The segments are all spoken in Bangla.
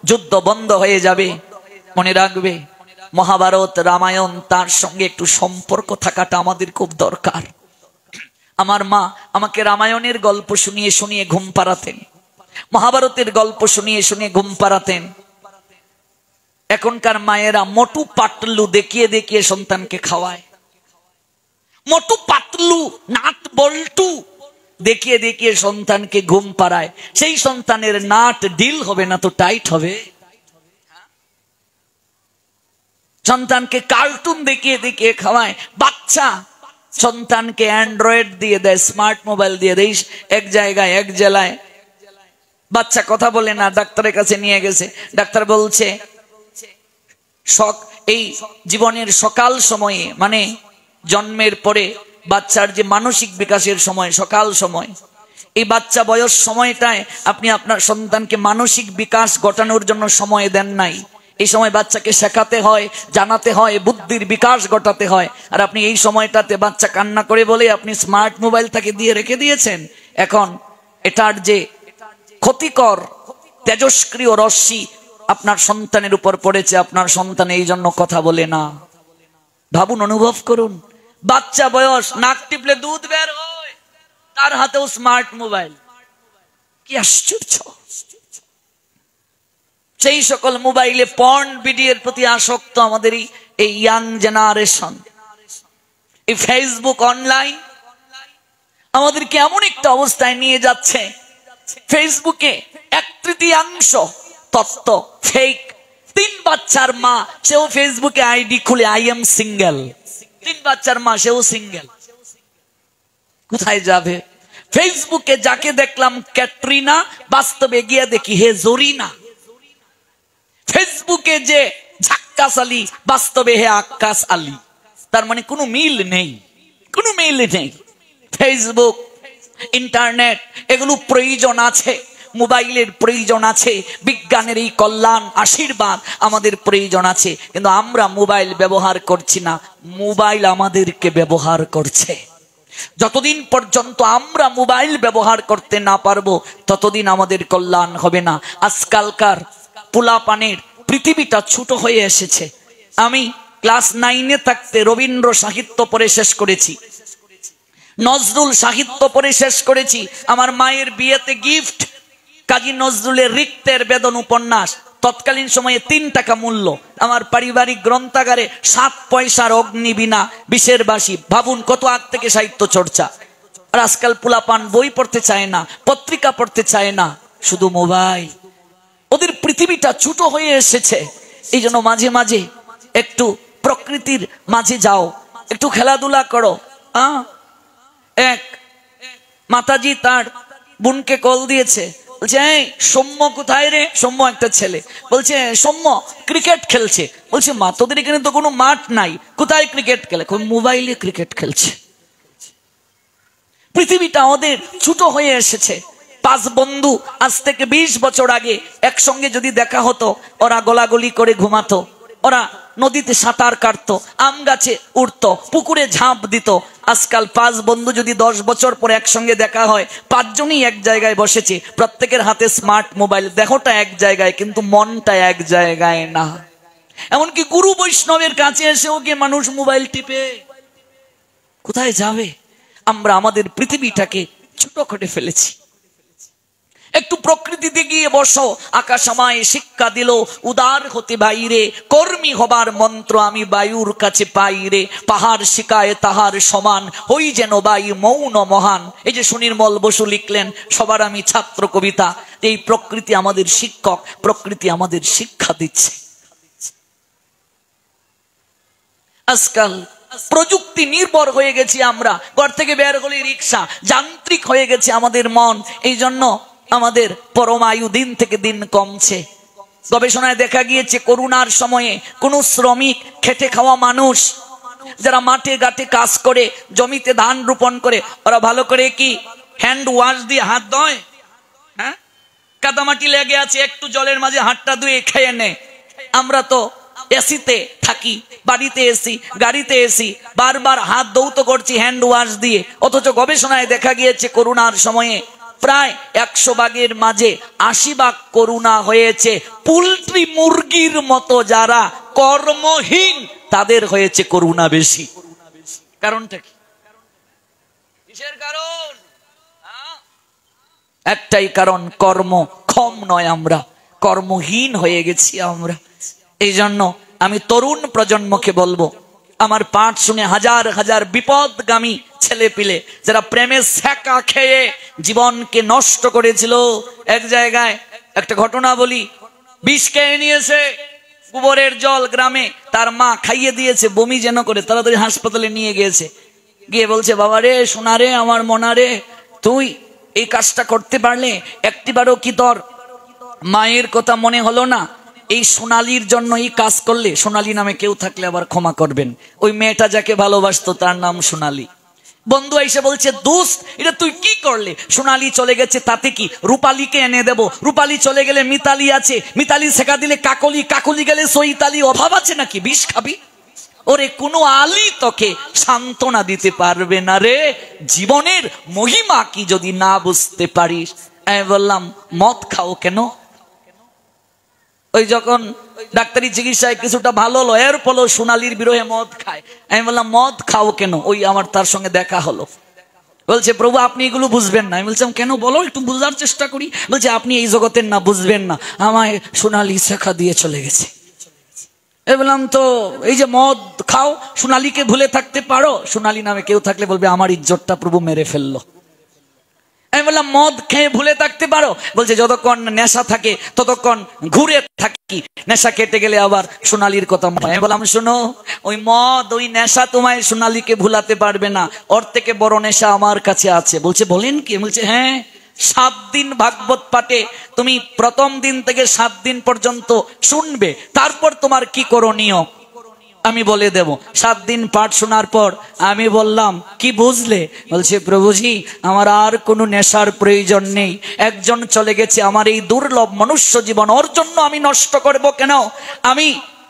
যুদ্ধ বন্ধ হয়ে যাবে। মনে রাখবে, মহাভারত রামায়ণ তার সঙ্গে একটু সম্পর্ক থাকাটা আমাদের খুব দরকার। আমার মা আমাকে রামায়ণের গল্প শুনিয়ে শুনিয়ে ঘুম পাড়াতেন, মহাভারতের গল্প শুনিয়ে শুনিয়ে ঘুম পাড়াতেন। এখনকার মায়েরা মোটু পাতলু দেখিয়ে দেখিয়ে সন্তানকে খাওয়ায়, মোটু পাতলু নাট বল্টু দেখিয়ে দেখিয়ে সন্তানকে ঘুম পাড়ায়। সেই সন্তানের নাট ঢিল হবে না তো টাইট হবে। সন্তানকে কার্টুন দেখিয়ে দেখিয়ে খাওয়ায়। বাচ্চা সন্তানকে অ্যান্ড্রয়েড দিয়ে দেয়, স্মার্ট মোবাইল দিয়ে দেয়। এক জায়গায় এক জেলায় বাচ্চা কথা বলে না, ডাক্তারের কাছে নিয়ে গেছে। ডাক্তার বলছে এই জীবনের সকাল সময়ে, মানে জন্মের পরে বাচ্চার যে মানসিক বিকাশের সময়, সকাল সময়, এই বাচ্চা বয়স সময়টায় আপনি আপনার সন্তানকে মানসিক বিকাশ ঘটানোর জন্য সময় দেন নাই। এই সময় বাচ্চাকে শেখাতে হয়, জানাতে হয়, বুদ্ধির বিকাশ ঘটাতে হয়। আর আপনি এই সময়টাতে বাচ্চা কান্না করে বলে আপনি স্মার্ট মোবাইল তাকে দিয়ে রেখে দিয়েছেন। এখন এটার যে ক্ষতিকর তেজস্ক্রিয় রশ্মি আপনার সন্তানের উপর পড়েছে, আপনার সন্তান এই জন্য কথা বলে না। ভাবুন, অনুভব করুন, বাচ্চা বয়স, নাক টিপলে দুধ বের হয়, তার হাতেও স্মার্ট মোবাইল। কি আশ্চর্য! সেই সকল মোবাইলে পর্ন ভিডিওর প্রতি আসক্ত আমাদের এই ইয়াং জেনারেশন। এই ফেসবুক অনলাইন আমাদেরকে এমন একটা অবস্থায় নিয়ে যাচ্ছে, ফেসবুকে 1/3 তত্ত্ব ফেক। 3 বাচ্চার মা, সেও ফেসবুকে আইডি খুলে আই এম সিঙ্গেল। 3 বাচ্চার মা, সেও সিঙ্গেল। কোথায় যাবে? ফেসবুকে যাকে দেখলাম ক্যাটরিনা, বাস্তবে গিয়ে দেখি হে জরিনা। ফেসবুকে যে ঝাক্কাস আলী, বাস্তবে হে আক্কাস আলী। তার মানে কোনো মিল নেই, কোনো মিল নেই। ফেসবুক, ইন্টারনেট, এগুলো প্রয়োজন আছে, মোবাইলের প্রয়োজন আছে, বিজ্ঞানের এই কল্যাণ আশীর্বাদ আমাদের প্রয়োজন আছে। কিন্তু আমরা মোবাইল ব্যবহার করছি না, মোবাইল আমাদেরকে ব্যবহার করছে। যতদিন পর্যন্ত আমরা মোবাইল ব্যবহার করতে না পারবো, ততদিন আমাদের কল্যাণ হবে না। আজকালকার পোলাপানের পৃথিবীটা ছোট হয়ে এসেছে। আমি ক্লাস 9-এ থাকতে রবীন্দ্র সাহিত্য পড়ে শেষ করেছি, নজরুল সাহিত্য পড়ে শেষ করেছি। আমার মায়ের বিয়েতে গিফট কাজী নজরুলের রিক্তের বেদন উপন্যাস, তৎকালীন সময়ে 3 টাকা মূল্য। আমার পারিবারিক গ্রন্থাগারে 7 পয়সার অগ্নিবীণা, বিষের বাসি। ভাবুন কত আগ থেকে সাহিত্য চর্চা। আর আজকাল পোলাপান বই পড়তে চায় না, পত্রিকা পড়তে চায় না, শুধু মোবাইল। ওদের পৃথিবীটা ছোট হয়ে এসেছে। এই জন্য মাঝে মাঝে একটু প্রকৃতির মাঝে যাও, একটু খেলাধুলা করো। এক মাতাজি তার বোনকে কল দিয়েছে, বলছে এই সৌম্য কোথায় রে? সৌম্য একটা ছেলে, বলছে সৌম্য ক্রিকেট খেলছে। বলছে মা, তোদের এখানে তো কোনো মাঠ নাই, কোথায় ক্রিকেট খেলে? মোবাইলে ক্রিকেট খেলছে। পৃথিবীটা ওদের ছোট হয়ে এসেছে। 5 বন্ধু আজ থেকে 20 বছর আগে একসঙ্গে যদি দেখা হতো, ওরা গোলাগুলি করে ঘুমাতো, ওরা নদীতে সাঁতার কাটতো, আম গাছে উঠতো, পুকুরে ঝাঁপ দিত। আজকাল 5 বন্ধু যদি 10 বছর পরে একসঙ্গে দেখা হয়, 5 জনই এক জায়গায় বসেছে, প্রত্যেকের হাতে স্মার্ট মোবাইল। দেহটা এক জায়গায় কিন্তু মনটা এক জায়গায় না। এমনকি গুরু বৈষ্ণবের কাছে এসেও কি মানুষ মোবাইল টিপে। কোথায় যাবে? আমরা আমাদের পৃথিবীটাকে ছোট করে ফেলেছি। একটু প্রকৃতিতে গিয়ে বসো, আকাশ আমায় শিক্ষা দিল উদার হতে বাইরে, কর্মী হবার মন্ত্র আমি বায়ুর কাছে পাইরে, পাহাড় শিখায় তাহার সমান, হই যেন বায়ু মৌন মহান। এই যে সুনির্মল বসু লিখলেন, সবার আমি ছাত্র কবিতা। এই প্রকৃতি আমাদের শিক্ষক, প্রকৃতি আমাদের শিক্ষা দিচ্ছে। আজকাল প্রযুক্তি নির্ভর হয়ে গেছি আমরা। ঘর থেকে বের হলে রিক্সা, যান্ত্রিক হয়ে গেছে আমাদের মন। এই জন্য আমাদের পরমায়ু দিন থেকে দিন কমছে। গবেষণায় দেখা গিয়েছে, করোনার সময়ে কোন শ্রমিক, খেটে খাওয়া মানুষ যারা মাঠে ঘাটে কাজ করে, জমিতে ধান রোপণ করে, ওরা ভালো করে কি হ্যান্ড ওয়াশ দিয়ে হাত ধোয়? হ্যাঁ, কাদামাটি লেগে আছে, একটু জলের মাঝে হাতটা ধুয়ে খেয়ে নেয়। আমরা তো এসিতে থাকি, বাড়িতে এসি, গাড়িতে এসি, বারবার হাত ধৌত করছি হ্যান্ড ওয়াশ দিয়ে। অথচ গবেষণায় দেখা গিয়েছে করোনার সময়ে প্রায় 100 ভাগের মাঝে 80 ভাগ করুণা হয়েছে পোল্ট্রি মুরগির মতো যারা কর্মহীন তাদের হয়েছে করুণা বেশি। কারণটা কি? কিসের কারণ? একটাই কারণ, কর্মক্ষম নয়, আমরা কর্মহীন হয়ে গেছি আমরা। এই জন্য আমি তরুণ প্রজন্মকে বলবো, আমার পাঠ শুনে হাজার হাজার বিপদগামী ছেলে পিলে যারা প্রেমে ছ্যাঁকা খেয়ে জীবনকে নষ্ট করেছিল, এক জায়গায় একটা ঘটনা বলি, বিষ খেয়ে নিয়েছে, গোবরের জল গ্রামে, তার মা খাইয়ে দিয়েছে, বমি যেন করে, তাড়াতাড়ি হাসপাতালে নিয়ে গিয়েছে। গিয়ে বলছে, বাবা রে, সোনা রে, আমার মনা রে, তুই এই কাজটা করতে পারলে একটিবারও কি তোর মায়ের কথা মনে হলো না? এই সোনালির জন্য এই কাজ করলে, সোনালি নামে কেউ থাকলে আবার ক্ষমা করবেন, ওই মেয়েটা যাকে ভালোবাসতো তার নাম সোনালি। বন্ধু এসে বলছে, দোস্ত এটা তুই কি করলে? সোনালি চলে গেছে তাতে কি, রূপালীকে এনে দেব, রূপালী চলে গেলে মিতালি আছে, মিতালি শেখা দিলে কাকলি, কাকলি গেলে সৈতালি, অভাব আছে নাকি? বিষ খাবি? ওরে কোনো আলী তোকে সান্ত্বনা দিতে পারবে না রে, জীবনের মহিমা কি যদি না বুঝতে পারিস। আমি বললাম, মদ খাও কেন? ওই যখন ডাক্তারি চিকিৎসায় কিছুটা ভালো হলো, এর ফলে সোনালির বিরহে মদ খায়। আমি বললাম, মদ খাও কেন? ওই আমার তার সঙ্গে দেখা হলো, বলছে, প্রভু আপনি এগুলো বুঝবেন না। আমি বলছিলাম, কেন বলো, একটু বোঝার চেষ্টা করি। বলছে, আপনি এই জগতের না, বুঝবেন না, আমায় সোনালি শেখা দিয়ে চলে গেছে। বললাম, তো এই যে মদ খাও, সোনালীকে ভুলে থাকতে পারো? সোনালী নামে কেউ থাকলে বলবে আমার ইজ্জতটা প্রভু মেরে ফেললো। আমি বললাম, মদ খেয়ে ভুলে থাকতে পারো? বলছে, যতক্ষণ নেশা থাকে ততক্ষণ ঘুরে থাকি, নেশা কেটে গেলে আবার সোনালীর কথা মনে হয়। আমি বললাম, শোনো, ওই মদ, ওই নেশা তোমায় সোনালীকে ভুলাতে পারবে না, ওর থেকে বড় নেশা আমার কাছে আছে। বলছে, বলেন কি? বলছে, হ্যাঁ, 7 দিন ভাগবত পাঠে তুমি প্রথম দিন থেকে 7 দিন পর্যন্ত শুনবে, তারপর তোমার কি করণীয় আমি বলে দেব। 7 দিন পাঠ শোনার পর আমি বললাম, কি বুঝলে? বলছে, প্রভুজি আমার আর কোনো নেশার প্রয়োজন নেই, একজন চলে গেছে, আমার এই দুর্লভ মনুষ্য জীবন ওর জন্য আমি নষ্ট করব কেন? আমি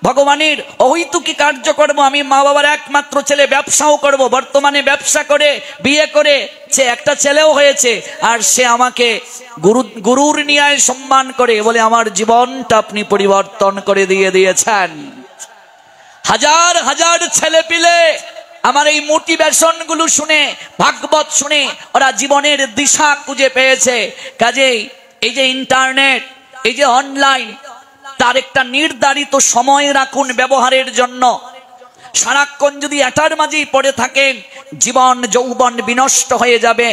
ভগবানের অহৈতুকী কার্য করব, আমি মা বাবার একমাত্র ছেলে, ব্যবসাও করব। বর্তমানে ব্যবসা করে বিয়ে করে সে একটা ছেলেও হয়েছে, আর সে আমাকে গুরুর ন্যায় সম্মান করে, বলে আমার জীবনটা আপনি পরিবর্তন করে দিয়েছেন। হাজার হাজার ছেলে পিলে আমার এই মোটিভেশন গুলো শুনে, ভাগবত শুনে ওরা জীবনের দিশা খুঁজে পেয়েছে। কাজেই এই যে ইন্টারনেট, এই যে অনলাইন, তার একটা নির্ধারিত সময় রাখুন ব্যবহারের জন্য। সারাক্ষণ যদি এটার মাঝেই পড়ে থাকেন, জীবন যৌবন বিনষ্ট হয়ে যাবে।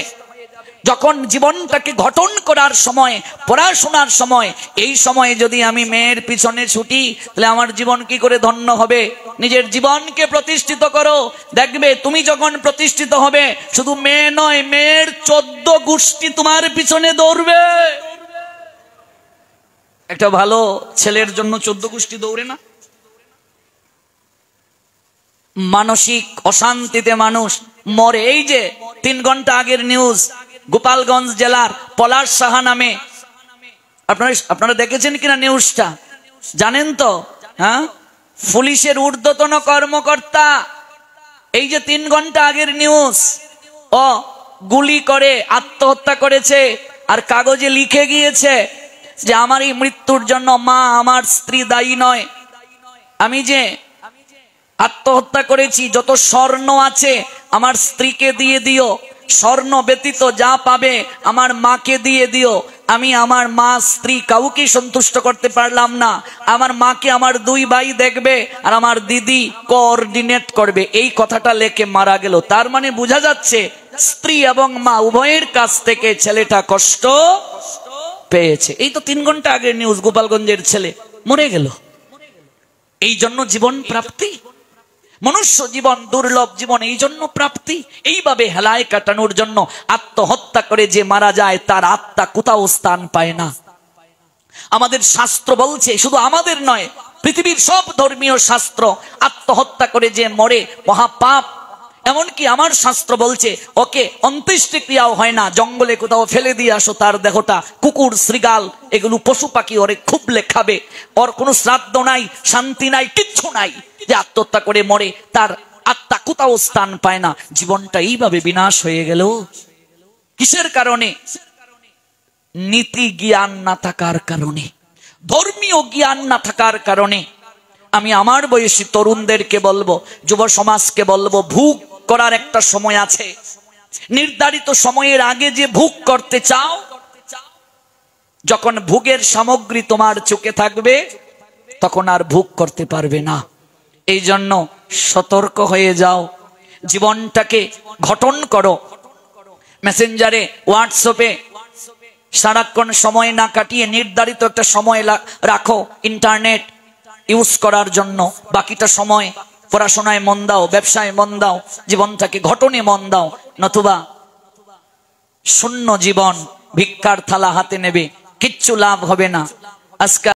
যখন জীবনটাকে গঠন করার সময়, পড়াশোনার সময়, এই সময়ে যদি আমি মেয়ের পিছনে ছুটি, তাহলে আমার জীবন কি করে ধন্য হবে? নিজের জীবনকে প্রতিষ্ঠিত করো, দেখবে তুমি যখন প্রতিষ্ঠিত হবে, শুধু মেয়ে নয়, মেয়ের 14 গোষ্ঠী তোমার পিছনে দৌড়বে। একটা ভালো ছেলের জন্য 14 গোষ্ঠী দৌড়ে না? মানসিক অশান্তিতে মানুষ মরে। এই যে 3 ঘন্টা আগের নিউজ, গোপালগঞ্জ জেলার পলাশ সাহা নামে, আপনারা দেখেছেন কিনা নিউজটা? জানেন তো? হ্যাঁ, পুলিশের ঊর্ধ্বতন কর্মকর্তা, এই যে 3 ঘন্টা আগের নিউজ, ও গুলি করে আত্মহত্যা করেছে, আর কাগজে লিখে গিয়েছে যে আমার এই মৃত্যুর জন্য মা, আমার স্ত্রী দায়ী নয়। আমি যে আত্মহত্যা করেছি, যত স্বর্ণ আছে আমার স্ত্রীকে দিয়ে দিও, স্বর্ণ ব্যতীত যা পাবে আমার মাকে দিয়ে দিও। আমি আমার মা, স্ত্রী কাউকে সন্তুষ্ট করতে পারলাম না, আমার মাকে আমার 2 ভাই দেখবে আর আমার দিদি কোঅর্ডিনেট করবে। এই কথাটা লেখে মারা গেল। তার মানে বোঝা যাচ্ছে স্ত্রী এবং মা উভয়ের কাছ থেকে ছেলেটা কষ্ট পেয়েছে। এই তো 3 ঘন্টা আগের নিউজ, গোপালগঞ্জের ছেলে মরে গেল। এই জন্য জীবন প্রাপ্তি, মনুষ্য জীবন দুর্লভ জীবন, এই জন্য প্রাপ্তি। এইভাবে হেলায় কাটানোর জন্য আত্মহত্যা করে যে মারা যায়, তার আত্মা কোথাও স্থান পায় না। আমাদের শাস্ত্র বলছে, শুধু আমাদের নয়, পৃথিবীর সব ধর্মীয় শাস্ত্র, আত্মহত্যা করে যে মরে মহাপাপ। এমনকি আমার শাস্ত্র বলছে ওকে অন্ত্যেষ্টিক্রিয়াও হয় না, জঙ্গলে কোথাও ফেলে দিয়ে আসো তার দেহটা, কুকুর, শৃগাল, এগুলো পশু পাখি ওরে খুবলে খাবে, ওর কোনো শ্রাদ্ধ নাই, শান্তি নাই, কিচ্ছু নাই। যে আত্মহত্যা করে মরে, তার আত্মা কোথাও স্থান পায় না। জীবনটা এইভাবে বিনাশ হয়ে গেল কিসের কারণে? নীতি জ্ঞান না থাকার কারণে, ধর্মীয় জ্ঞান না থাকার কারণে। আমি আমার বয়সী তরুণদেরকে বলবো, যুব সমাজকে বলবো, ভোগ করার একটা সময় আছে। নির্ধারিত সময়ের আগে যে ভোগ করতে চাও, যখন ভোগের সামগ্রী তোমার চোখে থাকবে তখন আর ভোগ করতে পারবে না। এই জন্য সতর্ক হয়ে যাও, জীবনটাকে গঠন করো। মেসেঞ্জারে, হোয়াটসঅ্যাপে সারাক্ষণ সময় না কাটিয়ে নির্ধারিত একটা সময় রাখো ইন্টারনেট ইউজ করার জন্য। বাকিটা সময় পড়াশোনায় মন দাও, ব্যবসায় মন দাও, জীবনটাকে গঠনে মন দাও। নতুবা শূন্য জীবন, ভিক্ষার থালা হাতে নেবে, কিচ্ছু লাভ হবে না। আজকে